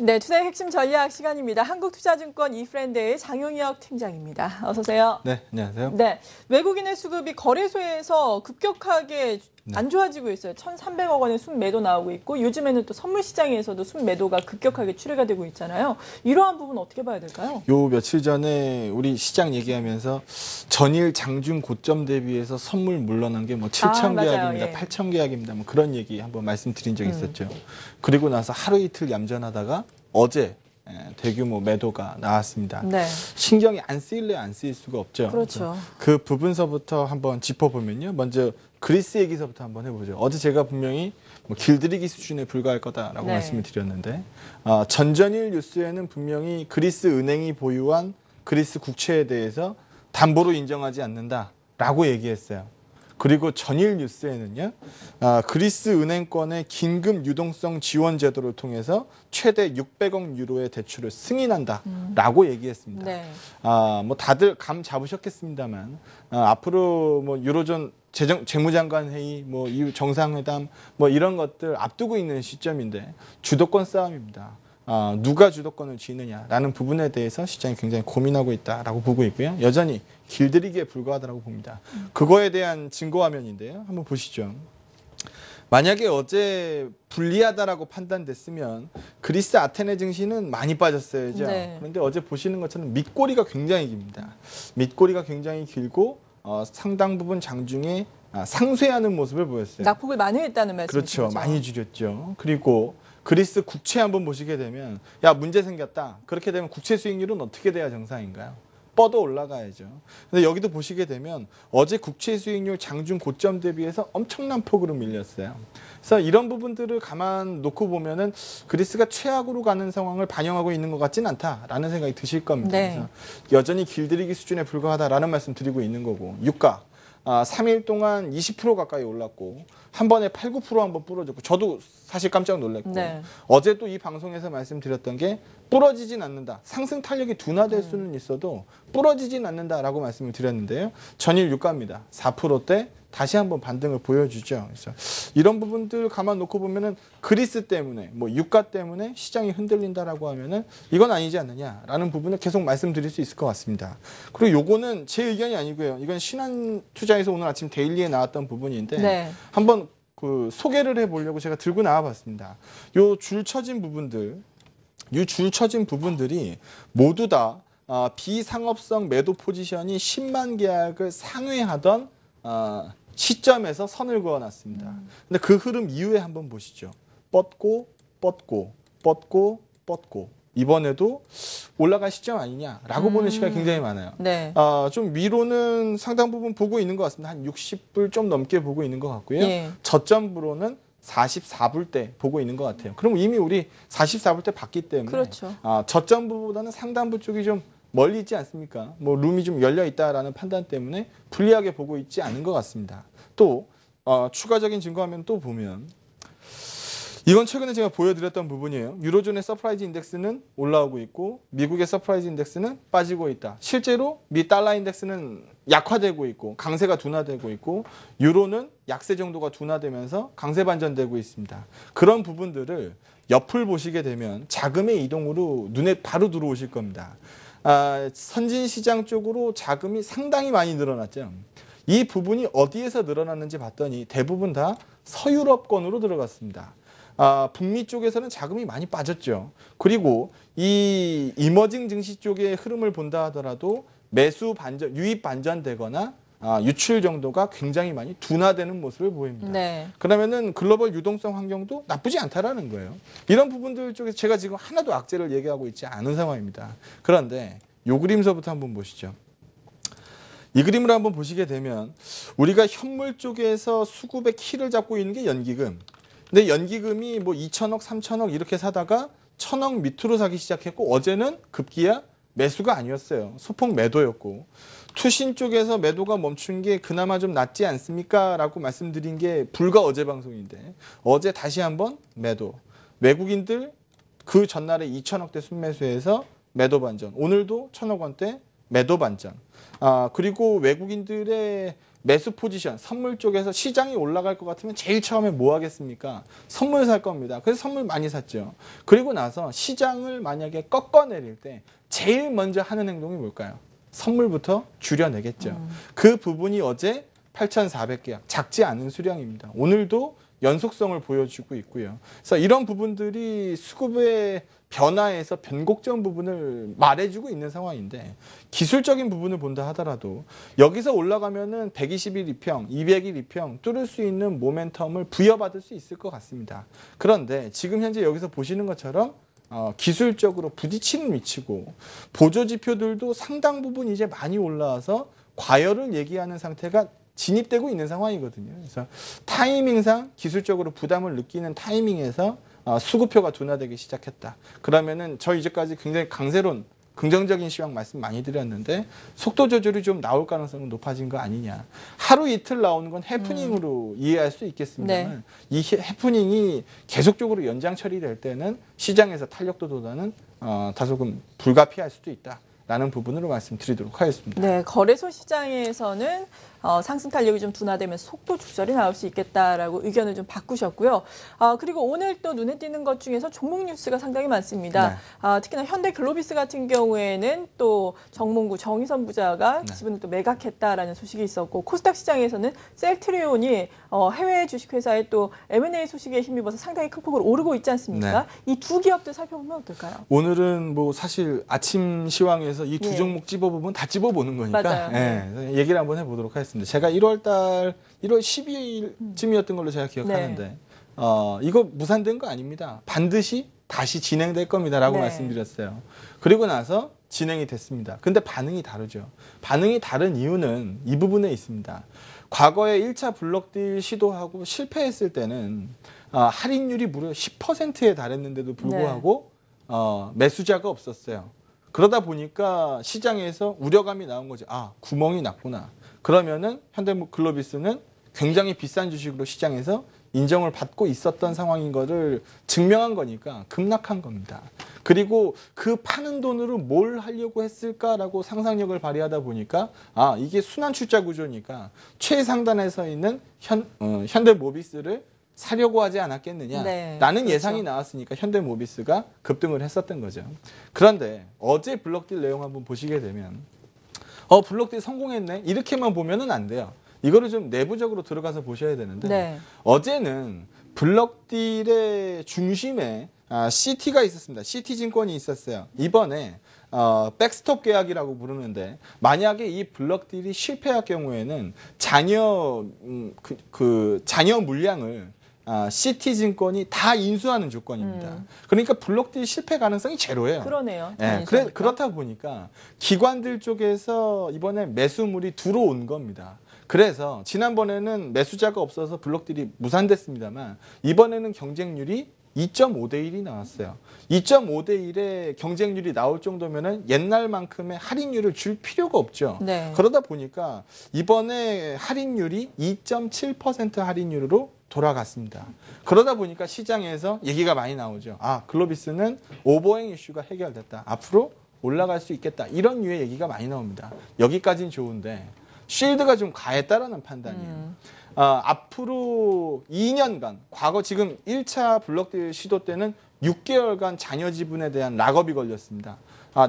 네, 투자의 핵심 전략 시간입니다. 한국투자증권 이프렌드의 장용혁 팀장입니다. 어서 오세요. 네, 안녕하세요. 네, 외국인의 수급이 거래소에서 급격하게 안 좋아지고 있어요. 1,300억 원의 순매도 나오고 있고 요즘에는 또 선물 시장에서도 순매도가 급격하게 출회가 되고 있잖아요. 이러한 부분 어떻게 봐야 될까요? 요 며칠 전에 우리 시장 얘기하면서 전일 장중 고점 대비해서 선물 물러난 게 뭐 7천 계약입니다, 예. 8천 계약입니다, 뭐 그런 얘기 한번 말씀드린 적이 있었죠. 그리고 나서 하루 이틀 얌전하다가 어제 대규모 매도가 나왔습니다. 네. 신경이 안 쓰일래 안 쓰일 수가 없죠. 그렇죠. 그 부분서부터 한번 짚어보면요. 먼저 그리스 얘기서부터 한번 해보죠. 어제 제가 분명히 뭐 길들이기 수준에 불과할 거다라고 네. 말씀을 드렸는데 전전일 뉴스에는 분명히 그리스 은행이 보유한 그리스 국채에 대해서 담보로 인정하지 않는다라고 얘기했어요. 그리고 전일 뉴스에는요, 그리스 은행권의 긴급 유동성 지원 제도를 통해서 최대 600억 유로의 대출을 승인한다라고 얘기했습니다. 네. 뭐 다들 감 잡으셨겠습니다만 앞으로 뭐 유로존 재무장관 회의, 뭐 이후 정상회담, 뭐 이런 것들 앞두고 있는 시점인데 주도권 싸움입니다. 누가 주도권을 쥐느냐라는 부분에 대해서 시장이 굉장히 고민하고 있다라고 보고 있고요. 여전히 길들이기에 불과하다고 봅니다. 그거에 대한 증거 화면인데요. 한번 보시죠. 만약에 어제 불리하다라고 판단됐으면 그리스 아테네 증시는 많이 빠졌어야죠. 네. 그런데 어제 보시는 것처럼 밑꼬리가 굉장히 깁니다. 밑꼬리가 굉장히 길고 상당 부분 장중에 상쇄하는 모습을 보였어요. 낙폭을 많이 했다는 말씀이시죠? 그렇죠. 많이 줄였죠. 그리고 그리스 국채 한번 보시게 되면 야 문제 생겼다. 그렇게 되면 국채 수익률은 어떻게 돼야 정상인가요? 뻗어 올라가야죠. 근데 여기도 보시게 되면 어제 국채 수익률 장중 고점 대비해서 엄청난 폭으로 밀렸어요. 그래서 이런 부분들을 가만 놓고 보면은 그리스가 최악으로 가는 상황을 반영하고 있는 것 같진 않다라는 생각이 드실 겁니다. 네. 그래서 여전히 길들이기 수준에 불과하다라는 말씀 드리고 있는 거고 유가 3일 동안 20% 가까이 올랐고 한 번에 8, 9% 한번 부러졌고 저도 사실 깜짝 놀랐고 네. 어제도 이 방송에서 말씀드렸던 게 부러지진 않는다. 상승 탄력이 둔화될 수는 있어도 부러지진 않는다라고 말씀을 드렸는데요. 전일 유가입니다. 4%대 다시 한번 반등을 보여주죠. 그래서 이런 부분들 가만 놓고 보면은 그리스 때문에 뭐 유가 때문에 시장이 흔들린다라고 하면은 이건 아니지 않느냐라는 부분을 계속 말씀드릴 수 있을 것 같습니다. 그리고 요거는 제 의견이 아니고요. 이건 신한투자에서 오늘 아침 데일리에 나왔던 부분인데 네. 한번 그 소개를 해보려고 제가 들고 나와봤습니다. 요 줄 쳐진 부분들, 이 줄 쳐진 부분들이 모두 다 비상업성 매도 포지션이 10만 계약을 상회하던 시점에서 선을 그어놨습니다. 근데 그 흐름 이후에 한번 보시죠. 뻗고 뻗고 뻗고 뻗고 이번에도 올라갈 시점 아니냐라고 보는 시각이 굉장히 많아요. 네. 좀 위로는 상당 부분 보고 있는 것 같습니다. 한 60불 좀 넘게 보고 있는 것 같고요. 예. 저점부로는 44불대 보고 있는 것 같아요. 그럼 이미 우리 44불대 봤기 때문에 그렇죠. 저점부보다는 상단부 쪽이 좀 멀리 있지 않습니까? 뭐 룸이 좀 열려 있다라는 판단 때문에 불리하게 보고 있지 않은 것 같습니다. 또 추가적인 증거하면 또 보면 이건 최근에 제가 보여드렸던 부분이에요. 유로존의 서프라이즈 인덱스는 올라오고 있고 미국의 서프라이즈 인덱스는 빠지고 있다. 실제로 미 달러 인덱스는 약화되고 있고 강세가 둔화되고 있고 유로는 약세 정도가 둔화되면서 강세 반전되고 있습니다. 그런 부분들을 옆을 보시게 되면 자금의 이동으로 눈에 바로 들어오실 겁니다. 선진 시장 쪽으로 자금이 상당히 많이 늘어났죠. 이 부분이 어디에서 늘어났는지 봤더니 대부분 다 서유럽권으로 들어갔습니다. 북미 쪽에서는 자금이 많이 빠졌죠. 그리고 이 이머징 증시 쪽의 흐름을 본다 하더라도 매수 반전, 유입 반전되거나 유출 정도가 굉장히 많이 둔화되는 모습을 보입니다. 네. 그러면은 글로벌 유동성 환경도 나쁘지 않다라는 거예요. 이런 부분들 쪽에서 제가 지금 하나도 악재를 얘기하고 있지 않은 상황입니다. 그런데 요 그림서부터 한번 보시죠. 이 그림을 한번 보시게 되면 우리가 현물 쪽에서 수급의 키를 잡고 있는 게 연기금. 근데 연기금이 뭐 2천억, 3천억 이렇게 사다가 1,000억 밑으로 사기 시작했고 어제는 급기야 매수가 아니었어요. 소폭 매도였고 투신 쪽에서 매도가 멈춘 게 그나마 좀 낫지 않습니까? 라고 말씀드린 게 불과 어제 방송인데 어제 다시 한번 매도. 외국인들 그 전날에 2천억대 순매수해서 매도 반전. 오늘도 1,000억 원대 매도 반전. 그리고 외국인들의 매수 포지션, 선물 쪽에서 시장이 올라갈 것 같으면 제일 처음에 뭐 하겠습니까? 선물 살 겁니다. 그래서 선물 많이 샀죠. 그리고 나서 시장을 만약에 꺾어내릴 때 제일 먼저 하는 행동이 뭘까요? 선물부터 줄여내겠죠. 그 부분이 어제 8,400계약, 작지 않은 수량입니다. 오늘도 연속성을 보여주고 있고요. 그래서 이런 부분들이 수급의 변화에서 변곡점 부분을 말해주고 있는 상황인데, 기술적인 부분을 본다 하더라도 여기서 올라가면은 120일 이평, 200일 이평 뚫을 수 있는 모멘텀을 부여받을 수 있을 것 같습니다. 그런데 지금 현재 여기서 보시는 것처럼 기술적으로 부딪히는 위치고, 보조 지표들도 상당 부분 이제 많이 올라와서 과열을 얘기하는 상태가 진입되고 있는 상황이거든요. 그래서 타이밍상 기술적으로 부담을 느끼는 타이밍에서 수급표가 둔화되기 시작했다. 그러면은 저 이제까지 굉장히 강세론, 긍정적인 시황 말씀 많이 드렸는데 속도 조절이 좀 나올 가능성은 높아진 거 아니냐. 하루 이틀 나오는 건 해프닝으로 이해할 수 있겠습니다만, 이 해프닝이 계속적으로 연장 처리될 때는 시장에서 탄력도 돋아는 다소금 불가피할 수도 있다. 라는 부분으로 말씀드리도록 하겠습니다. 네, 거래소 시장에서는 상승 탄력이 좀 둔화되면 속도 조절이 나올 수 있겠다라고 의견을 좀 바꾸셨고요. 그리고 오늘 또 눈에 띄는 것 중에서 종목 뉴스가 상당히 많습니다. 네. 특히나 현대글로비스 같은 경우에는 또 정몽구 정의선 부자가 지분을 또 매각했다라는 소식이 있었고, 코스닥 시장에서는 셀트리온이 해외 주식회사의 또 M&A 소식에 힘입어서 상당히 큰 폭으로 오르고 있지 않습니까? 이 두 기업들 살펴보면 어떨까요? 오늘은 뭐 사실 아침 시황에서 이 두 종목 집어보면 다 집어보는 거니까, 맞아요. 얘기를 한번 해보도록 하겠습니다. 제가 1월 12일쯤이었던 걸로 제가 기억하는데, 이거 무산된 거 아닙니다. 반드시 다시 진행될 겁니다라고 말씀드렸어요. 그리고 나서 진행이 됐습니다. 근데 반응이 다르죠. 반응이 다른 이유는 이 부분에 있습니다. 과거에 1차 블록딜 시도하고 실패했을 때는 할인율이 무려 10%에 달했는데도 불구하고 매수자가 없었어요. 그러다 보니까 시장에서 우려감이 나온 거죠. 구멍이 났구나. 그러면은 현대글로비스는 굉장히 비싼 주식으로 시장에서 인정을 받고 있었던 상황인 거를 증명한 거니까 급락한 겁니다. 그리고 그 파는 돈으로 뭘 하려고 했을까라고 상상력을 발휘하다 보니까 이게 순환 출자 구조니까 최상단에 서 있는 현대모비스를 사려고 하지 않았겠느냐라는 그렇죠. 예상이 나왔으니까 현대모비스가 급등을 했었던 거죠. 그런데 어제 블록딜 내용 한번 보시게 되면 블록딜 성공했네 이렇게만 보면은 안 돼요. 이거를 좀 내부적으로 들어가서 보셔야 되는데, 어제는 블록딜의 중심에 CT가 있었습니다. CT증권이 있었어요. 이번에 백스톱 계약이라고 부르는데, 만약에 이 블록딜이 실패할 경우에는 자녀 물량을 CT증권이 다 인수하는 조건입니다. 그러니까 블록딜 실패 가능성이 제로예요. 그러네요. 그렇다 보니까 기관들 쪽에서 이번에 매수물이 들어온 겁니다. 그래서 지난번에는 매수자가 없어서 블록딜이 무산됐습니다만, 이번에는 경쟁률이 2.5대 1이 나왔어요. 2.5대 1의 경쟁률이 나올 정도면은 옛날만큼의 할인율을 줄 필요가 없죠. 그러다 보니까 이번에 할인율이 2.7% 할인율로 돌아갔습니다. 그러다 보니까 시장에서 얘기가 많이 나오죠. 글로비스는 오버행 이슈가 해결됐다. 앞으로 올라갈 수 있겠다. 이런 류의 얘기가 많이 나옵니다. 여기까지는 좋은데 쉴드가 좀 가했다라는 판단이에요. 앞으로 2년간, 과거 지금 1차 블록딜 시도 때는 6개월간 자녀 지분에 대한 락업이 걸렸습니다.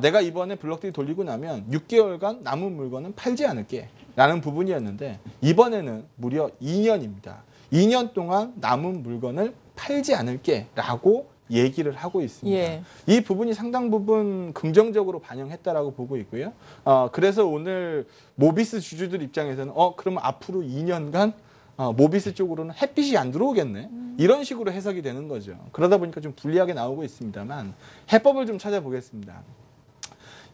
내가 이번에 블록딜 돌리고 나면 6개월간 남은 물건은 팔지 않을게 라는 부분이었는데, 이번에는 무려 2년입니다. 2년 동안 남은 물건을 팔지 않을게 라고 얘기를 하고 있습니다. 이 부분이 상당 부분 긍정적으로 반영했다라고 보고 있고요. 그래서 오늘 모비스 주주들 입장에서는 그러면 앞으로 2년간 모비스 쪽으로는 햇빛이 안 들어오겠네. 이런 식으로 해석이 되는 거죠. 그러다 보니까 좀 불리하게 나오고 있습니다만, 해법을 좀 찾아보겠습니다.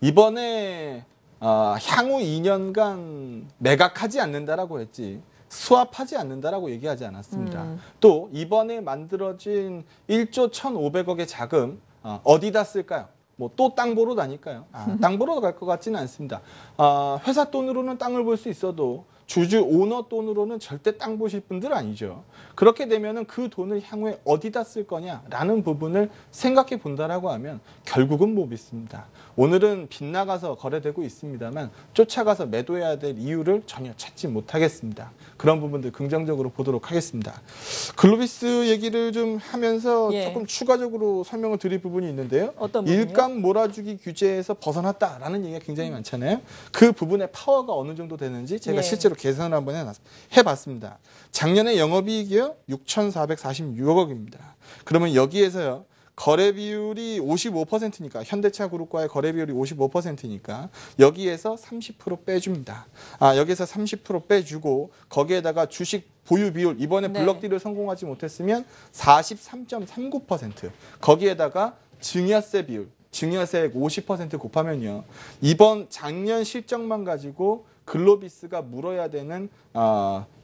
이번에 향후 2년간 매각하지 않는다라고 했지 스왑하지 않는다라고 얘기하지 않았습니다. 또 이번에 만들어진 1조 1,500억의 자금 어디다 쓸까요? 뭐 또 땅 보러 다닐까요? 땅 보러 갈 것 같지는 않습니다. 회사 돈으로는 땅을 볼 수 있어도 주주 오너 돈으로는 절대 땅 보실 분들 아니죠. 그렇게 되면은 그 돈을 향후에 어디다 쓸 거냐라는 부분을 생각해 본다라고 하면 결국은 모비스입니다. 오늘은 빗나가서 거래되고 있습니다만 쫓아가서 매도해야 될 이유를 전혀 찾지 못하겠습니다. 그런 부분들 긍정적으로 보도록 하겠습니다. 글로비스 얘기를 좀 하면서 예. 조금 추가적으로 설명을 드릴 부분이 있는데요. 어떤 부분이요? 일감 몰아주기 규제에서 벗어났다라는 얘기가 굉장히 많잖아요. 그 부분의 파워가 어느 정도 되는지 제가 예. 실제로 계산을 한번 해봤습니다. 작년에 영업이익이요 6,446억입니다. 그러면 여기에서요 거래 비율이 55%니까 현대차 그룹과의 거래 비율이 55%니까 여기에서 30% 빼줍니다. 여기에서 30% 빼주고 거기에다가 주식 보유 비율 이번에 네. 블럭딜을 성공하지 못했으면 43.39% 거기에다가 증여세 비율 증여세액 50% 곱하면요. 이번 작년 실적만 가지고 글로비스가 물어야 되는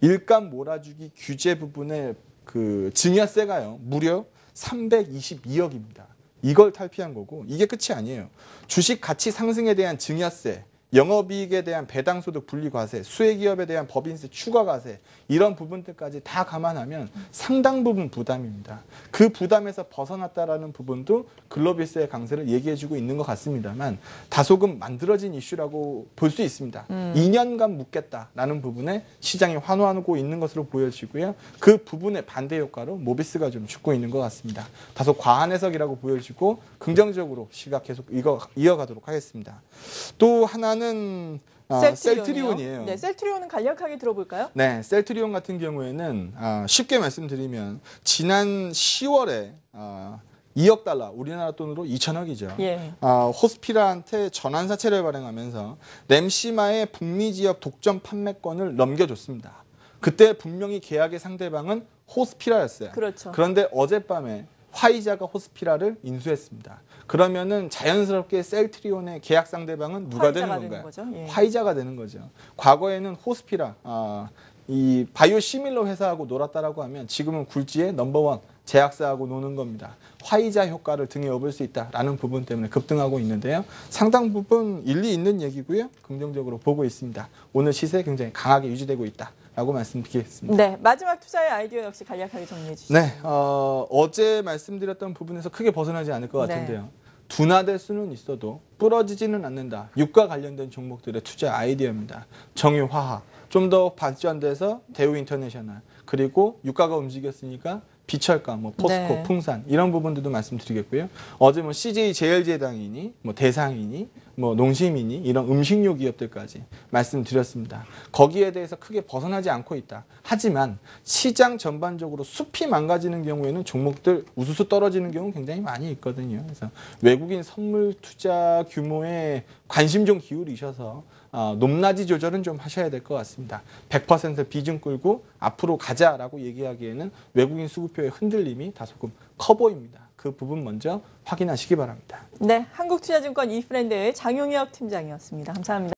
일감 몰아주기 규제 부분의 그 증여세가요. 무려 322억입니다. 이걸 탈피한 거고 이게 끝이 아니에요. 주식 가치 상승에 대한 증여세, 영업이익에 대한 배당소득 분리과세, 수혜기업에 대한 법인세 추가과세 이런 부분들까지 다 감안하면 상당 부분 부담입니다. 그 부담에서 벗어났다라는 부분도 글로비스의 강세를 얘기해주고 있는 것 같습니다만 다소금 만들어진 이슈라고 볼 수 있습니다. 2년간 묻겠다라는 부분에 시장이 환호하고 있는 것으로 보여지고요. 그 부분의 반대 효과로 모비스가 좀 죽고 있는 것 같습니다. 다소 과한 해석이라고 보여지고 긍정적으로 시각 계속 이어가도록 하겠습니다. 또 하나는 셀트리온이에요. 네, 셀트리온은 간략하게 들어볼까요? 네, 셀트리온 같은 경우에는 쉽게 말씀드리면 지난 10월에 2억 달러, 우리나라 돈으로 2천억이죠. 예. 호스피라한테 전환사채를 발행하면서 램시마의 북미 지역 독점 판매권을 넘겨줬습니다. 그때 분명히 계약의 상대방은 호스피라였어요. 그렇죠. 그런데 어젯밤에 화이자가 호스피라를 인수했습니다. 그러면은 자연스럽게 셀트리온의 계약 상대방은 누가 되는 건가요? 거죠? 예. 화이자가 되는 거죠. 과거에는 호스피라, 이 바이오 시밀러 회사하고 놀았다라고 하면 지금은 굴지의 넘버원 제약사하고 노는 겁니다. 화이자 효과를 등에 업을 수 있다라는 부분 때문에 급등하고 있는데요. 상당 부분 일리 있는 얘기고요. 긍정적으로 보고 있습니다. 오늘 시세 굉장히 강하게 유지되고 있다라고 말씀드리겠습니다. 네, 마지막 투자의 아이디어 역시 간략하게 정리해 주시죠. 네, 어제 말씀드렸던 부분에서 크게 벗어나지 않을 것 같은데요. 네. 둔화될 수는 있어도 부러지지는 않는다. 유가 관련된 종목들의 투자 아이디어입니다. 정유화학, 좀 더 발전돼서 대우인터내셔널, 그리고 유가가 움직였으니까 비철가, 포스코, 네. 풍산 이런 부분들도 말씀드리겠고요. 어제 CJ 제일제당이니, 대상이니, 농심이니 이런 음식료 기업들까지 말씀드렸습니다. 거기에 대해서 크게 벗어나지 않고 있다. 하지만 시장 전반적으로 숲이 망가지는 경우에는 종목들 우수수 떨어지는 경우 굉장히 많이 있거든요. 그래서 외국인 선물 투자 규모에 관심 좀 기울이셔서 높낮이 조절은 좀 하셔야 될 것 같습니다. 100% 비중 끌고 앞으로 가자라고 얘기하기에는 외국인 수급표의 흔들림이 다소금 커 보입니다. 그 부분 먼저 확인하시기 바랍니다. 네, 한국투자증권 이프렌드의 장용혁 팀장이었습니다. 감사합니다.